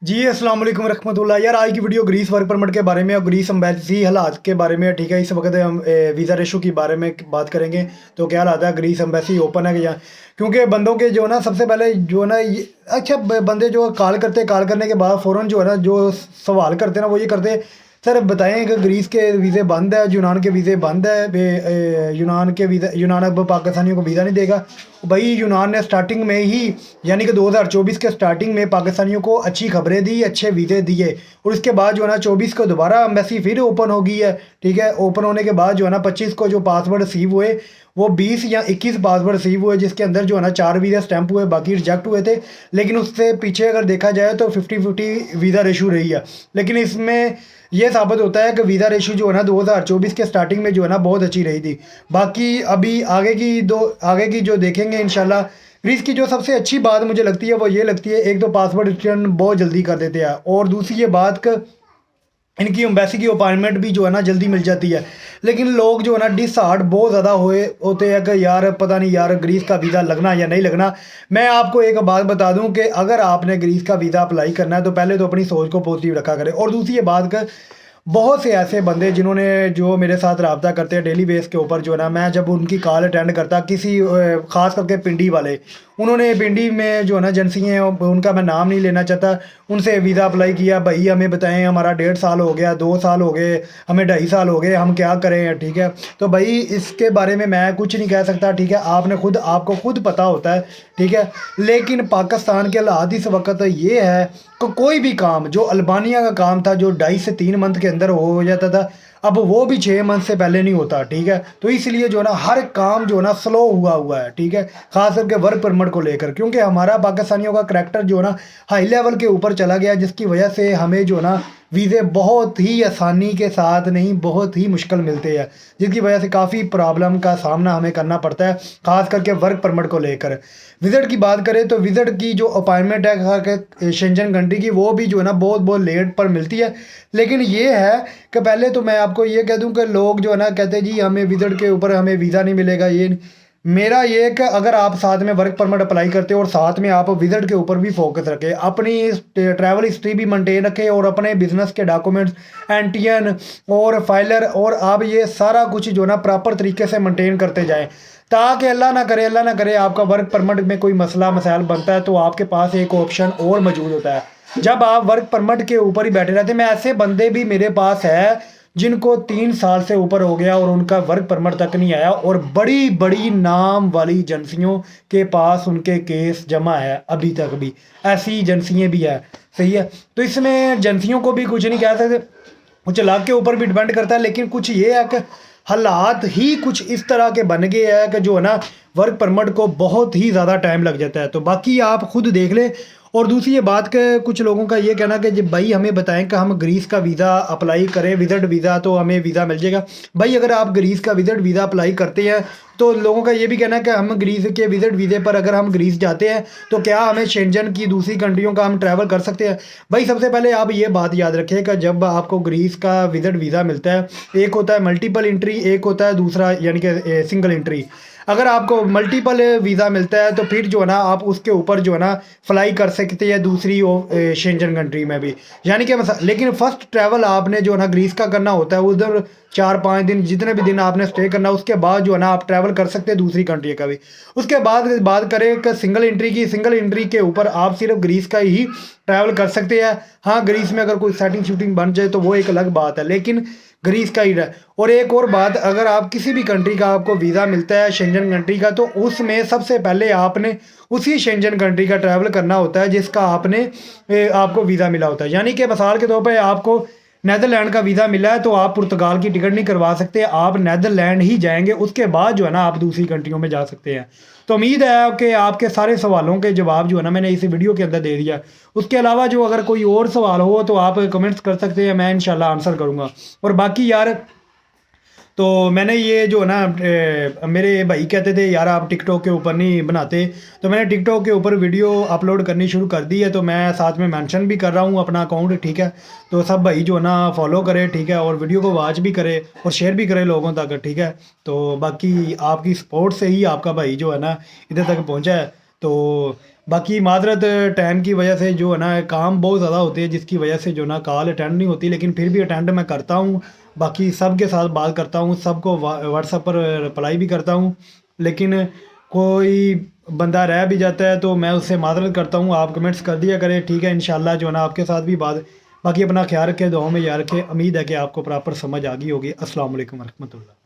जी अस्सलाम वालेकुम रहमतुल्लाह। यार आज की वीडियो ग्रीस वर्क परमिट के बारे में और ग्रीस एम्बेसी हालात के बारे में, ठीक है। इस वक्त हम वीज़ा रेशो की बारे में बात करेंगे। तो क्या हालात है, ग्रीस एम्बेसी ओपन है कि या, क्योंकि बंदों के जो ना सबसे पहले जो ना अच्छा बंदे जो कॉल करने के बाद फ़ौरन जो है ना जो सवाल करते हैं ना वो ये करते हैं, सर बताएं कि ग्रीस के वीज़े बंद है, यूनान के वीज़े बंद है, यूनान के वीज़ा, यूनान अब पाकिस्तानियों को वीज़ा नहीं देगा। भाई यूनान ने स्टार्टिंग में ही यानी कि 2024 के स्टार्टिंग में पाकिस्तानियों को अच्छी खबरें दी, अच्छे वीज़े दिए, और उसके बाद जो है ना 24 को दोबारा एम्बेसी फिर ओपन हो गई है, ठीक है। ओपन होने के बाद जो है ना 25 को जो पासवर्ड रिसीव हुए वो 20 या 21 पासवर्ड रिसीव हुए, जिसके अंदर जो है ना 4 वीज़ा स्टैंप हुए, बाकी रिजेक्ट हुए थे। लेकिन उससे पीछे अगर देखा जाए तो 50-50 वीज़ा रेशो रही है। लेकिन इसमें ये साबित होता है कि वीज़ा रेशो जो है ना 2024 के स्टार्टिंग में जो है ना बहुत अच्छी रही थी। बाकी अभी आगे की जो देखेंगे इंशाल्लाह। ग्रीस की जो सबसे अच्छी बात मुझे लगती है वो ये लगती है, एक तो पासवर्ड रिटर्न बहुत जल्दी कर देते हैं, और दूसरी ये बात कि इनकी एम्बेसी की अपॉइंटमेंट भी जो है ना जल्दी मिल जाती है। लेकिन लोग जो है ना डिसहार्ट बहुत ज़्यादा होते हैं कि यार पता नहीं यार ग्रीस का वीज़ा लगना या नहीं लगना। मैं आपको एक बात बता दूं कि अगर आपने ग्रीस का वीज़ा अप्लाई करना है तो पहले तो अपनी सोच को पॉजिटिव रखा करें, और दूसरी ये बात कि बहुत से ऐसे बंदे जिन्होंने जो मेरे साथ रब्ता करते हैं डेली बेस के ऊपर, जो है ना मैं जब उनकी कॉल अटेंड करता किसी ख़ास करके पिंडी वाले, उन्होंने पिंडी में जो है ना एजेंसी हैं उनका मैं नाम नहीं लेना चाहता, उनसे वीज़ा अप्लाई किया, भाई हमें बताएं हमारा 1.5 साल हो गया, 2 साल हो गए, हमें 2.5 साल हो गए, हम क्या करें, ठीक है। तो भाई इसके बारे में मैं कुछ नहीं कह सकता, ठीक है। आपको खुद पता होता है, ठीक है। लेकिन पाकिस्तान के हालात इस वक्त ये है कि कोई भी काम जो अल्बानिया का काम था जो 2.5 से 3 मंथ के अंदर हो जाता था, अब वो भी 6 मंथ से पहले नहीं होता, ठीक है। तो इसलिए जो है ना हर काम जो है ना स्लो हुआ है, ठीक है। खास करके वर्क परमिट को लेकर, क्योंकि हमारा पाकिस्तानियों का करैक्टर जो है ना हाई लेवल के ऊपर चला गया, जिसकी वजह से हमें जो है ना वीज़े बहुत ही आसानी के साथ नहीं, बहुत ही मुश्किल मिलते हैं, जिसकी वजह से काफ़ी प्रॉब्लम का सामना हमें करना पड़ता है, खास करके वर्क परमिट को लेकर। विज़िट की बात करें तो विज़िट की जो अपॉइंटमेंट है खास करके शेंजन कंट्री की, वो भी जो है ना बहुत बहुत लेट पर मिलती है। लेकिन ये है कि पहले तो मैं आपको ये कह दूं कि लोग जो है ना कहते हैं जी हमें विज़िट के ऊपर हमें वीज़ा नहीं मिलेगा, ये मेरा ये कि अगर आप साथ में वर्क परमिट अप्लाई करते हो और साथ में आप विज़िट के ऊपर भी फोकस रखें, अपनी ट्रैवल हिस्ट्री भी मेंटेन रखें, और अपने बिजनेस के डॉक्यूमेंट्स, एनटीएन और फाइलर, और आप ये सारा कुछ जो ना प्रॉपर तरीके से मेंटेन करते जाएं, ताकि अल्लाह ना करे आपका वर्क परमिट में कोई मसला मसाइल बनता है तो आपके पास एक ऑप्शन और मौजूद होता है। जब आप वर्क परमिट के ऊपर ही बैठे रहते हैं, मैं ऐसे बंदे भी मेरे पास है जिनको 3 साल से ऊपर हो गया और उनका वर्क परमिट तक नहीं आया, और बड़ी बड़ी नाम वाली एजेंसियों के पास उनके केस जमा है अभी तक भी, ऐसी एजेंसियाँ भी है, सही है। तो इसमें एजेंसियों को भी कुछ नहीं कह सकते, कुछ लाख के ऊपर भी डिपेंड करता है। लेकिन कुछ ये है कि हालात ही कुछ इस तरह के बन गए हैं कि जो है ना वर्क परमिट को बहुत ही ज़्यादा टाइम लग जाता है। तो बाकी आप खुद देख लें। और दूसरी ये बात कि कुछ लोगों का ये कहना कि जब भाई हमें बताएं कि हम ग्रीस का वीज़ा अप्लाई करें, विज़िट वीज़ा, तो हमें वीज़ा मिल जाएगा। भाई अगर आप ग्रीस का विज़िट वीज़ा अप्लाई करते हैं तो लोगों का ये भी कहना है कि हम ग्रीस के विज़िट वीज़े पर अगर हम ग्रीस जाते हैं तो क्या हमें शेंजन की दूसरी कंट्रियों का हम ट्रैवल कर सकते हैं। भाई सबसे पहले आप ये बात याद रखें कि जब आपको ग्रीस का विज़िट वीज़ा मिलता है, एक होता है मल्टीपल एंट्री, एक होता है दूसरा यानी कि सिंगल एंट्री। अगर आपको मल्टीपल वीज़ा मिलता है तो फिर जो है ना आप उसके ऊपर जो है ना फ्लाई कर सकते हैं दूसरी शेंजन कंट्री में भी, यानी कि लेकिन फ़र्स्ट ट्रैवल आपने जो है ना ग्रीस का करना होता है, उधर 4-5 दिन जितने भी दिन आपने स्टे करना, उसके बाद जो है ना आप ट्रैवल कर सकते हैं दूसरी कंट्री का भी। उसके बाद बात करें कि सिंगल एंट्री की, सिंगल एंट्री के ऊपर आप सिर्फ ग्रीस का ही ट्रैवल कर सकते हैं। हाँ, ग्रीस में अगर कोई सेटिंग शूटिंग बन जाए तो वो एक अलग बात है, लेकिन ग्रीस का ही रहा। और एक और बात, अगर आप किसी भी कंट्री का आपको वीज़ा मिलता है शेंजन कंट्री का, तो उसमें सबसे पहले आपने उसी शेंजन कंट्री का ट्रैवल करना होता है जिसका आपको वीज़ा मिला होता है। यानी कि मिसाल के तौर पर आपको नेदरलैंड का वीज़ा मिला है तो आप पुर्तगाल की टिकट नहीं करवा सकते, आप नेदरलैंड ही जाएंगे, उसके बाद जो है ना आप दूसरी कंट्रियों में जा सकते हैं। तो उम्मीद है कि आपके सारे सवालों के जवाब जो है ना मैंने इस वीडियो के अंदर दे दिया। उसके अलावा जो अगर कोई और सवाल हो तो आप कमेंट्स कर सकते हैं, मैं इंशाल्लाह आंसर करूँगा। और बाकी यार, तो मैंने ये जो है ना मेरे भाई कहते थे यार आप टिकटॉक के ऊपर नहीं बनाते, तो मैंने टिकटॉक के ऊपर वीडियो अपलोड करनी शुरू कर दी है। तो मैं साथ में मेंशन भी कर रहा हूँ अपना अकाउंट, ठीक है। तो सब भाई जो है ना फॉलो करें, ठीक है, और वीडियो को वॉच भी करें और शेयर भी करें लोगों तक, ठीक है। तो बाकी आपकी सपोर्ट से ही आपका भाई जो है ना इधर तक पहुँचा है। तो बाकी माजरत टाइम की वजह से जो है ना काम बहुत ज़्यादा होते हैं, जिसकी वजह से जो ना कॉल अटेंड नहीं होती, लेकिन फिर भी अटेंड मैं करता हूँ। बाकी सब के साथ बात करता हूँ, सबको व्हाट्सएप पर रिप्लाई भी करता हूँ। लेकिन कोई बंदा रह भी जाता है तो मैं उससे माजरत करता हूँ, आप कमेंट्स कर दिया करें, ठीक है। इंशाल्लाह जो है ना आपके साथ भी बात। बाकी अपना ख्याल रखें, दुआओं में याद रखें। उम्मीद है कि आपको प्रॉपर समझ आ गई होगी। अस्सलाम वालेकुम रहमतुल्लाह।